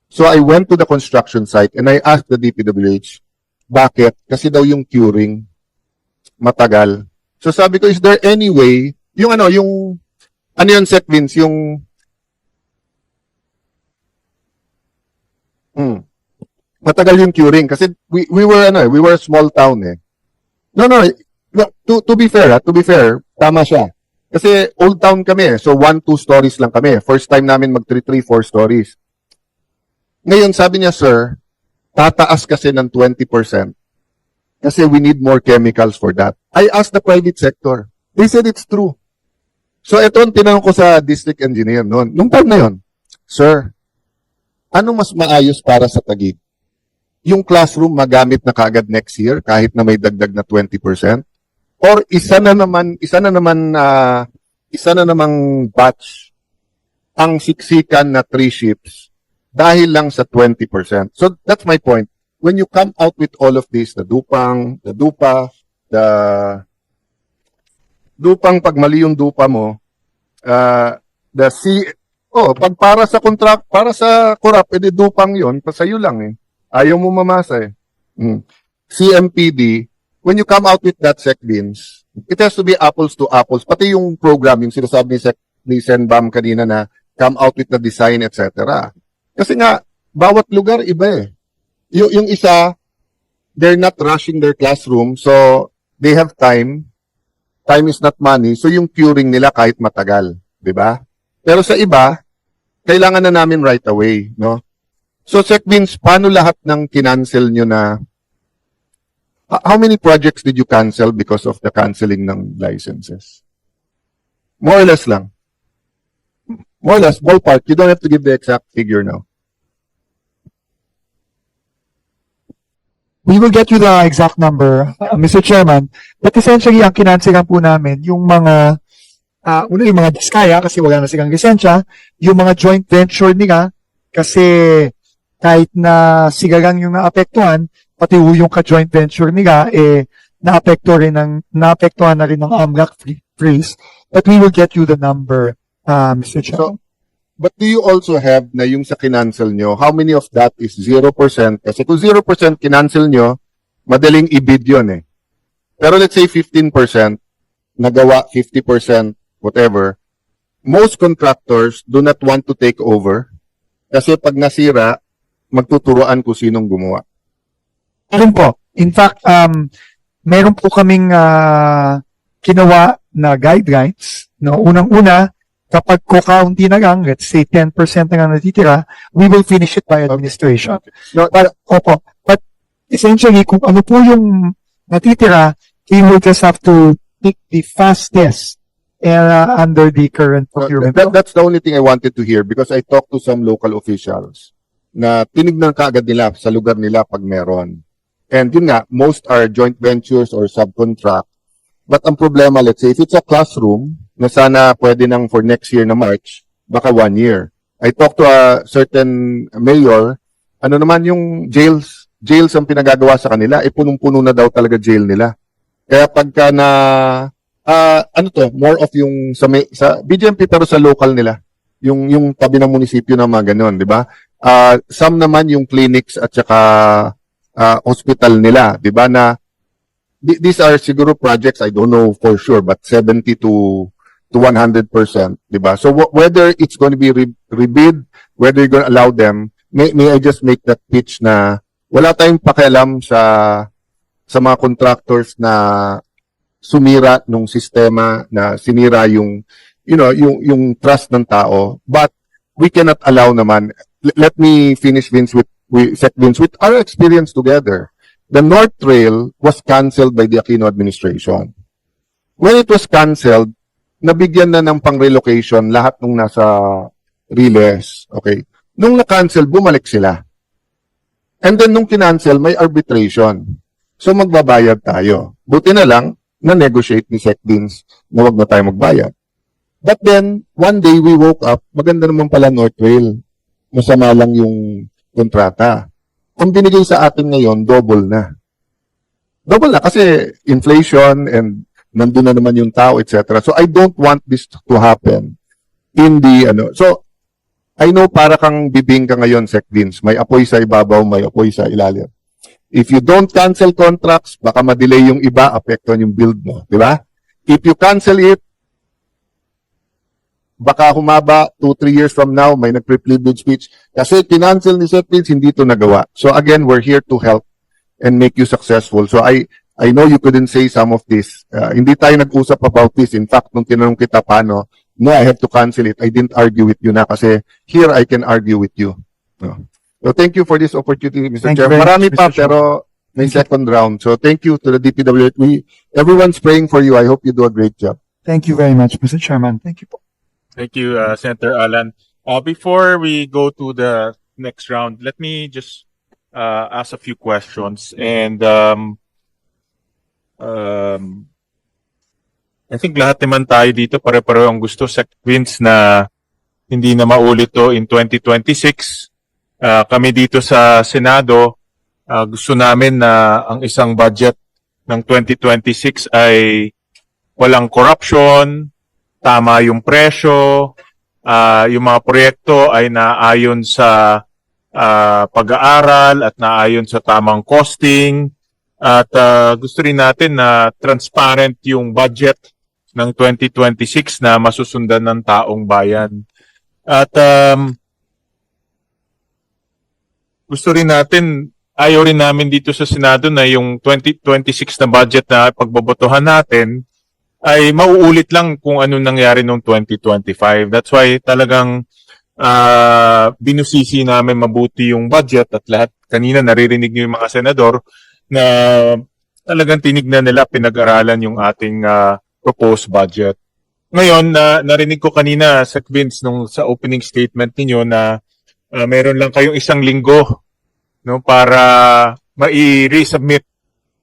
So I went to the construction site and I asked the DPWH, bakit? Kasi daw yung curing matagal. So sabi ko, is there any way, yung ano yun, Sec Vince, matagal yung curing kasi we were a small town eh. No, to be fair, tama siya. Kasi old town kami, so 1-2 stories lang kami. First time namin mag 3-4 stories. Ngayon, sabi niya, sir, tataas kasi ng 20% kasi we need more chemicals for that. I asked the private sector. They said it's true. So, ito ang tinanong ko sa district engineer noon. Nung time na yun, sir, ano mas maayos para sa Taguig? Yung classroom magamit na kaagad next year kahit na may dagdag na 20%? Or isa na namang batch ang siksikan na 3 shifts dahil lang sa 20%. So that's my point. When you come out with all of this, the dupang pag mali yung dupa mo, pag para sa contract, para sa corrupt, edi dupang yon, pa sa'yo lang eh. Ayaw mo mamasa eh. CMPD, when you come out with that Sec Vince, it has to be apples to apples. Pati yung program, yung sinasabi ni Senbam kanina na come out with the design, etc. Kasi nga, bawat lugar iba eh. Yung isa, they're not rushing their classroom, so they have time. Time is not money, so yung curing nila kahit matagal. Diba? Pero sa iba, kailangan na namin right away, no? So, Sec Vince, paano lahat ng kinancel nyo na, how many projects did you cancel because of the canceling ng licenses? More or less lang. More or less, ballpark. You don't have to give the exact figure now. We will get you the exact number, Mr. Chairman. But essentially, ang kinansigan po namin, yung mga, yung mga diskaya kasi wala na silang lisensya, yung mga joint venture nila kasi kahit na sigagang yung naapektuhan, pati yung ka-joint venture nila, naapektuhan na rin ng AMLAC freeze. But we will get you the number, Mr. Chairman. So, but do you also have na yung sa kinancel nyo, how many of that is 0%? Kasi kung 0% kinancel nyo, madaling i-bid yun eh. Pero let's say 15%, nagawa 50%, whatever, most contractors do not want to take over kasi pag nasira, magtuturuan kung sinong gumawa. Meron po. In fact, meron po kaming ginawa na guidelines. No? Unang-una, kapag kukaunti na lang, let's say 10% na lang natitira, we will finish it by administration. No, But essentially, kung ano po yung natitira, we will just have to pick the fastest under the current procurement. That's the only thing I wanted to hear because I talked to some local officials na tinignan kaagad nila sa lugar nila pag meron. And yun nga, most are joint ventures or subcontract. But ang problema, let's say, if it's a classroom, na sana pwede nang for next year na March, baka 1 year. I talked to a certain mayor, ano naman yung jails ang pinagagawa sa kanila, punong-puno na daw talaga jail nila. Kaya pagka na, more of yung sa BGMP pero sa local nila, yung tabi ng munisipyo na mga ganun, di ba? Some naman yung clinics at saka hospital nila, di ba, na these are siguro projects, I don't know for sure, but 70 to 100%, di ba? So whether it's going to be rebid, whether you're going to allow them, may I just make that pitch na wala tayong pakialam sa mga contractors na sumira nung sistema, na sinira yung trust ng tao, but we cannot allow naman. Let me finish, Vince, with our experience together. The North Trail was canceled by the Aquino administration. When it was canceled, nabigyan na ng pang-relocation lahat nung nasa Riles. Okay? Nung na-cancel, bumalik sila. And then nung kinancel, may arbitration. So magbabayad tayo. Buti na lang, na-negotiate ni Sec Vince na wag na tayo magbayad. But then, one day we woke up, maganda naman pala North Trail. Masama lang yung kontrata. Ang binigay sa atin ngayon, double na. Double na kasi inflation and nandun na naman yung tao, etc. So I don't want this to happen in the, so I know para kang bibing ka ngayon, Sec Vince. May apoy sa ibabaw, may apoy sa ilalim. If you don't cancel contracts, baka ma-delay yung iba, apektuhan yung build mo. Di ba? If you cancel it, baka humaba 2-3 years from now, may nag-pre-privilege speech. Kasi kinancel ni Sec Vince, hindi to nagawa. So again, we're here to help and make you successful. So I know you couldn't say some of this. Hindi tayo nag-usap about this. In fact, nung tinanong kita paano, no, I have to cancel it. I didn't argue with you na kasi here I can argue with you. No. So thank you for this opportunity, Mr. Thank you Chair. very Marami much, pa, Mr. Chair. pero may second round. So thank you to the DPWH. Everyone's praying for you. I hope you do a great job. Thank you very much, Mr. Chairman. Thank you po. Thank you, Senator Alan. Before we go to the next round, let me just ask a few questions. And I think lahat naman tayo dito pare-pareho ang gusto, Sec Vince, na hindi na maulit to in 2026. Kami dito sa Senado, gusto namin na ang isang budget ng 2026 ay walang corruption, tama yung presyo, yung mga proyekto ay naayon sa pag-aaral at naayon sa tamang costing. At gusto rin natin na transparent yung budget ng 2026 na masusundan ng taong bayan. At gusto rin natin, ayaw rin namin dito sa Senado na yung 2026 na budget na pagbobotohan natin ay mauulit lang kung ano nangyari noong 2025. That's why talagang binusisi namin mabuti yung budget at lahat. Kanina naririnig niyo yung mga senador na talagang tinignan nila, pinag-aralan yung ating proposed budget. Ngayon, narinig ko kanina, Sec Vince, nung sa opening statement niyo na meron lang kayong isang linggo, no, para mai-resubmit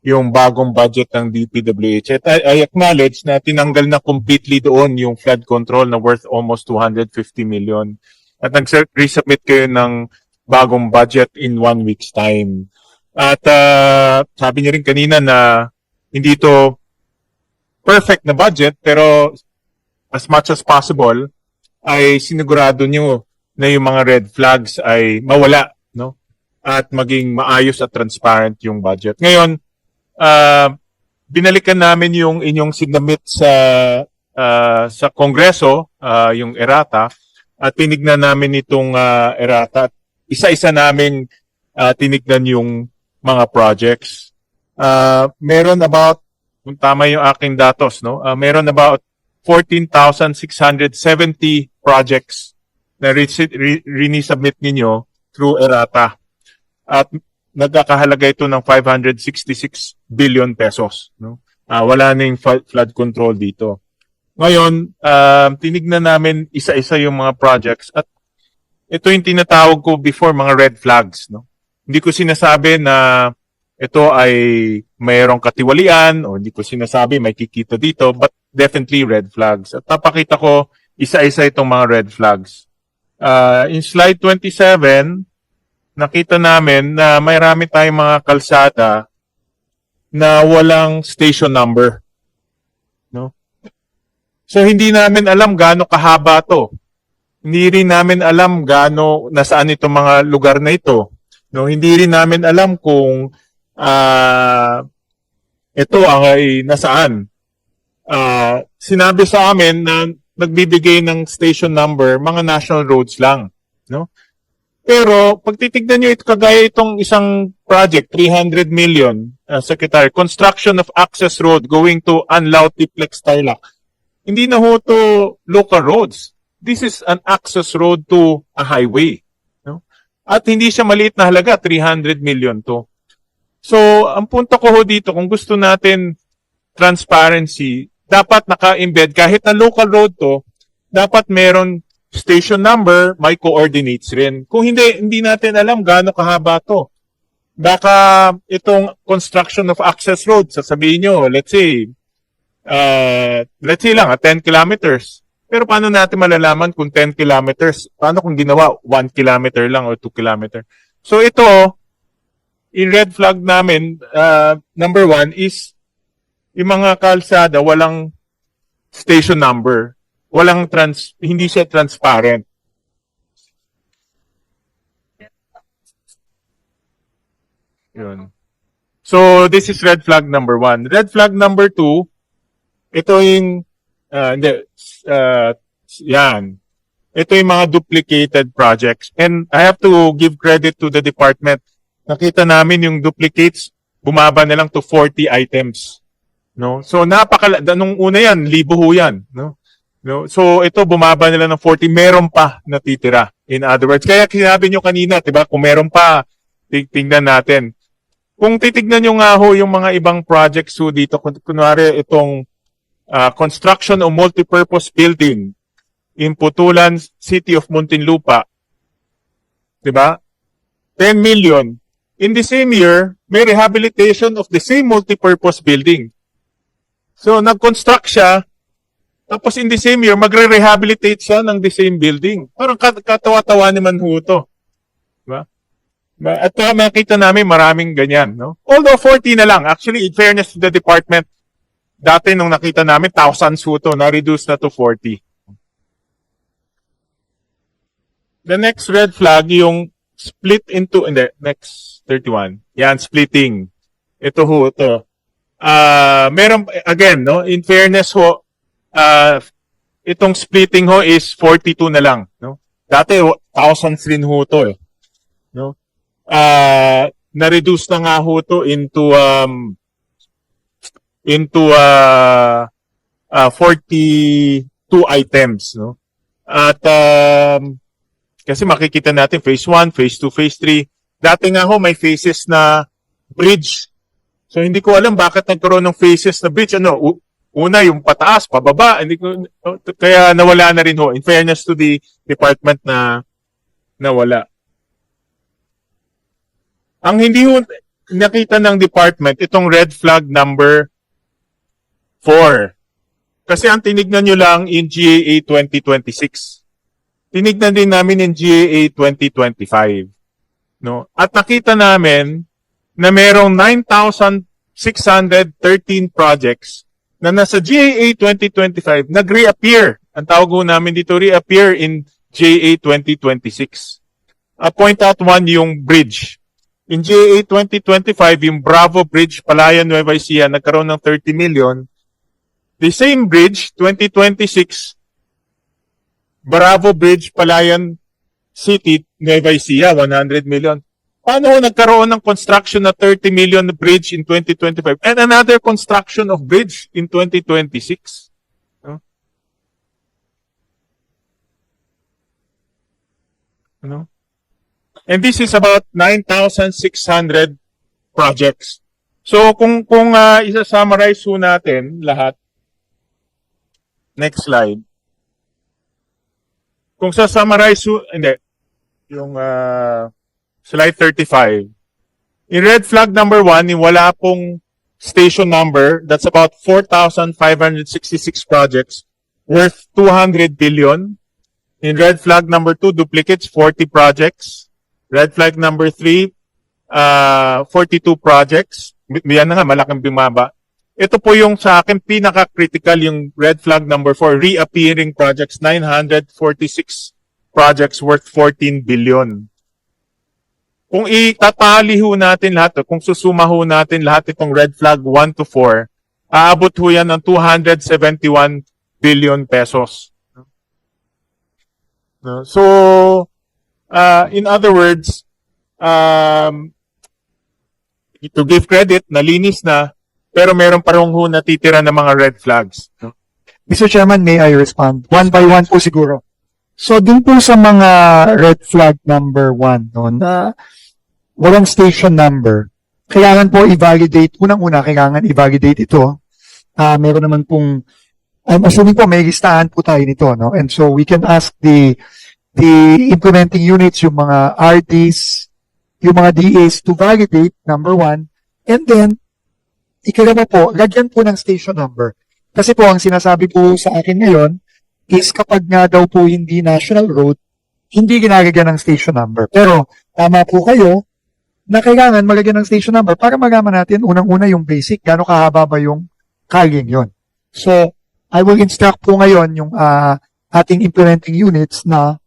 yung bagong budget ng DPWH. At I acknowledge na tinanggal na completely doon yung flood control na worth almost 250 million. At nag-resubmit kayo ng bagong budget in 1 week's time. At sabi niyo rin kanina na hindi to perfect na budget, pero as much as possible ay sinigurado niyo na yung mga red flags ay mawala, no? At maging maayos at transparent yung budget. Ngayon, binalikan namin yung inyong sinamit sa Kongreso, yung errata, at tinignan namin itong errata. Isa-isa namin tinignan yung mga projects. Meron about, kung tama yung aking datos, no? Meron about 14,670 projects na rinisubmit ninyo through errata. At nagkakahalaga ito ng 566 billion pesos. No? Wala na yung flood control dito. Ngayon, tinignan namin isa-isa yung mga projects at ito yung tinatawag ko before mga red flags. No? Hindi ko sinasabi na ito ay mayroong katiwalian o hindi ko sinasabi may kikita dito, but definitely red flags. At napakita ko isa-isa itong mga red flags. In slide 27, nakita namin na marami tayong mga kalsada na walang station number. No? So hindi namin alam gaano kahaba to. Hindi rin namin alam gaano nasaan itong mga lugar na ito. No, hindi rin namin alam kung ito ay nasaan. Sinabi sa amin na nagbibigay ng station number mga national roads lang, no? Pero pag titignan niyo ito kagaya itong isang project 300 million, Secretary, construction of access road going to Anlau Tiplex Tarlac. Hindi na ho to local roads. This is an access road to a highway. At hindi siya maliit na halaga, 300 million to. So, ang punto ko ho dito, kung gusto natin transparency, dapat naka-embed, kahit na local road to, dapat meron station number, may coordinates rin. Kung hindi natin alam gaano kahaba to. Baka itong construction of access road, sasabihin nyo, let's say lang, 10 kilometers. Pero paano natin malalaman kung 10 kilometers? Paano kung ginawa 1 kilometer lang o 2 kilometer? So ito, in red flag namin, number 1 is yung mga kalsada, walang station number. Hindi siya transparent. Yun. So, this is red flag number 1. Red flag number 2, ito yung, yan. Ito yung mga duplicated projects. And I have to give credit to the department. Nakita namin yung duplicates, bumaba na lang to 40 items. No? So, nung una yan, libo ho yan. No? No? So, ito, bumaba na lang ng 40. Meron pa natitira. In other words, kaya sinabi nyo kanina, diba? Kung meron pa, tingnan natin. Kung titignan nyo nga ho yung mga ibang projects ho dito, kunwari itong construction o multipurpose building in Putulan, City of Muntinlupa, diba? 10 million. In the same year, may rehabilitation of the same multipurpose building. So, nag-construct siya, tapos in the same year, magre-rehabilitate siya ng the same building. Parang katawa-tawa naman ho ito. Diba? At makita namin maraming ganyan. No? Although 40 na lang. Actually, in fairness to the department, dati nung nakita namin, thousands ho ito, na-reduce na to 40. The next red flag, yung split into, next 31. Yan, splitting. Ito ho, ito. Meron, again, no, in fairness ho, itong splitting ho is 42 na lang. No? Dati, thousands rin ho ito. Eh. No? Na-reduce na nga ho ito into 42 items. No? At kasi makikita natin phase 1, phase 2, phase 3. Dati nga ho, may phases na bridge. So, hindi ko alam bakit nagkaroon ng phases na bridge. Ano, una, yung pataas, pababa. Kaya nawala na rin ho. In fairness to the department na nawala. Ang hindi ho nakita ng department, itong red flag number 4. Kasi ang tinignan nyo lang in GAA 2026. Tinignan din namin in GAA 2025. No? At nakita namin na merong 9,613 projects na nasa GAA 2025 nag-reappear. Ang tawag ho namin dito, reappear in GAA 2026. Point out one yung bridge. In GAA 2025, yung Bravo Bridge, Palayan, Nueva Ecija, nagkaroon ng 30 million. The same bridge, 2026, Bravo Bridge, Palayan City, Nueva Ecija, 100 million. Paano nagkaroon ng construction na 30 million bridge in 2025 and another construction of bridge in 2026? No? Ano? And this is about 9,600 projects. So kung isa-summarize ho natin lahat, next slide. Kung sa-summarize ho, hindi, yung slide 35. In red flag number 1, yung wala pong station number, that's about 4,566 projects worth 200 billion. In red flag number 2, duplicates, 40 projects. Red flag number 3, 42 projects. Yan na nga, malaking bumaba. Ito po yung sa akin pinaka-critical, yung red flag number 4, reappearing projects, 946 projects worth 14 billion. Kung itatali ho natin lahat, kung susuma ho natin lahat itong red flag 1 to 4, aabot ho yan ng 271 billion pesos. So, in other words, to give credit, nalinis na, pero meron pa rin ho natitira ng mga red flags. Mr. Chairman, may I respond? One by one po siguro. So, dun po sa mga red flag number 1, no, na walang station number, kailangan po i-validate, unang-una, kailangan i-validate ito. Meron naman pong, I'm assuming po may listahan po tayo nito, no? And so, we can ask the implementing units, yung mga RDs, yung mga DAs to validate, number 1, and then, ikalawa po, lagyan po ng station number. Kasi po, ang sinasabi po sa akin ngayon, is kapag nga daw po hindi national road, hindi ginagagyan ng station number. Pero, tama po kayo, na kailangan malagyan ng station number para malaman natin unang-una yung basic, gano'ng kahaba ba yung kalyeng yon. So, I will instruct po ngayon yung ating implementing units na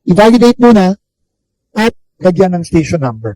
i-validate muna at lagyan ng station number.